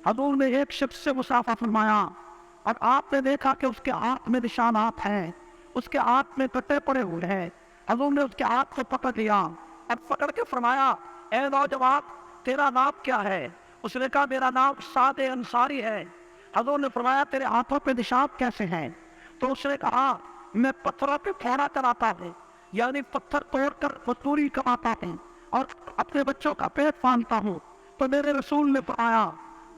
حضور نے ایک شخص سے مسافہ فرمایا اور آپ نے دیکھا کہ اس کے ہاتھ میں نشانات ہیں، اس کے ہاتھ میں کٹے پڑے ہوئے ہیں۔ حضور نے اس کے ہاتھ کو پکڑ لیا اور پکڑ کے فرمایا، اے نوجوان، تیرا نام کیا ہے؟ اس نے کہا میرا نام سعد انصاری ہے۔ حضور نے فرمایا تیرے ہاتھوں پہ نشان کیسے ہیں؟ تو اس نے کہا میں پتھروں پہ پھوڑا چلاتا ہوں، یعنی پتھر توڑ کر مزدوری کماتا ہوں اور اپنے بچوں کا پیٹ پالتا ہوں۔ تو میرے رسول نے فرمایا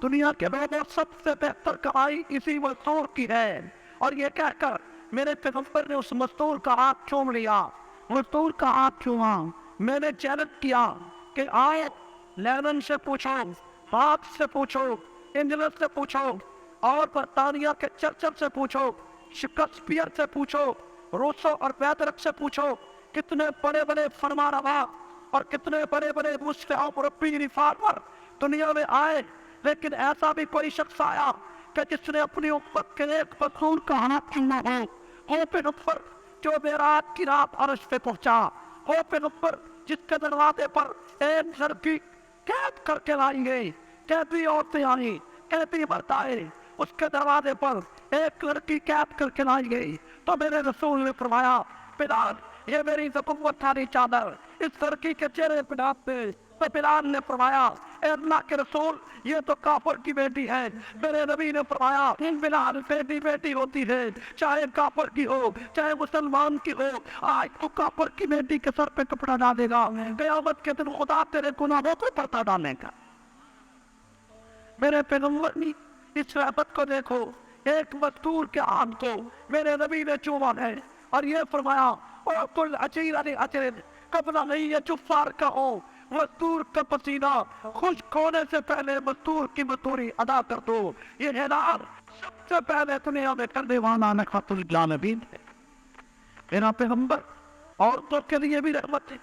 دنیا کے لوگوں سب سے بہتر کمائی اسی مزدور کی ہے، اور یہ کہہ کر میرے پیغمبر نے اس مزدور کا ہاتھ چوم لیا۔ مزدور کا ہاتھ چوما، میں نے چیلنج کیا کہ آؤ لینن سے پوچھو، باپ سے پوچھو، انگلینڈ سے پوچھو، اور برطانیہ کے چرچل سے پوچھو، شکسپیئر سے پوچھو، روسو اور بیدرک سے پوچھو، کتنے بڑے بڑے فرما روا اور کتنے بڑے بڑے مصلح مربی ریفارمر دنیا میں آئے، لیکن ایسا بھی کوئی شخص آیا کہ جس نے اپنی امت کے ایک مزدور کا ہاتھ چوما ہو۔ او پیغمبر جو معراج کی رات عرش پہ پہنچا، او پیغمبر جس کے دروازے پر ایک لڑکی قید کر کے لائی گئی، قیدی عورتیں آئیں، قیدی مرد آئے، اس کے دروازے پر ایک لڑکی قید کر کے لائی گئی، تو میرے رسول نے فرمایا بلال یہ میری نبوت والی چادر اس لڑکی کے چہرے پہ ڈال دے۔ تو بلال نے فرمایا اے اللہ کے رسول یہ تو کافر کی بیٹی ہے۔ میرے نبی نے فرمایا بلال بیٹی بیٹی ہوتی ہے، چاہے کافر کی ہو چاہے مسلمان کی ہو، آج تو کافر کی بیٹی کے سر پہ کپڑا ڈالے گا، قیامت کے دن خدا تیرے گناہوں پہ پردہ ڈالے گا۔ میرے پیغمبر نے اس رحمت کو دیکھو، ایک مزدور کے ہاتھ کو میرے نبی نے چوما ہے اور یہ فرمایا اور کل اجیر علی اجر قبل نہیں یہ جفار کا ہو، مزدور کا پسینہ خشک ہونے سے پہلے مزدور کی مزدوری ادا کر دو۔ یہ اعلان سب سے پہلے دنیا میں کرنے والا نخوت الجانبین ہے۔ میرا پیغمبر عورتوں کے لیے بھی رحمت ہے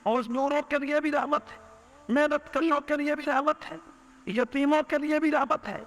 اور نوروں کے لیے بھی رحمت ہے، محنت کشوں کے لیے بھی رحمت ہے، یتیموں کے لیے بھی رحمت ہے،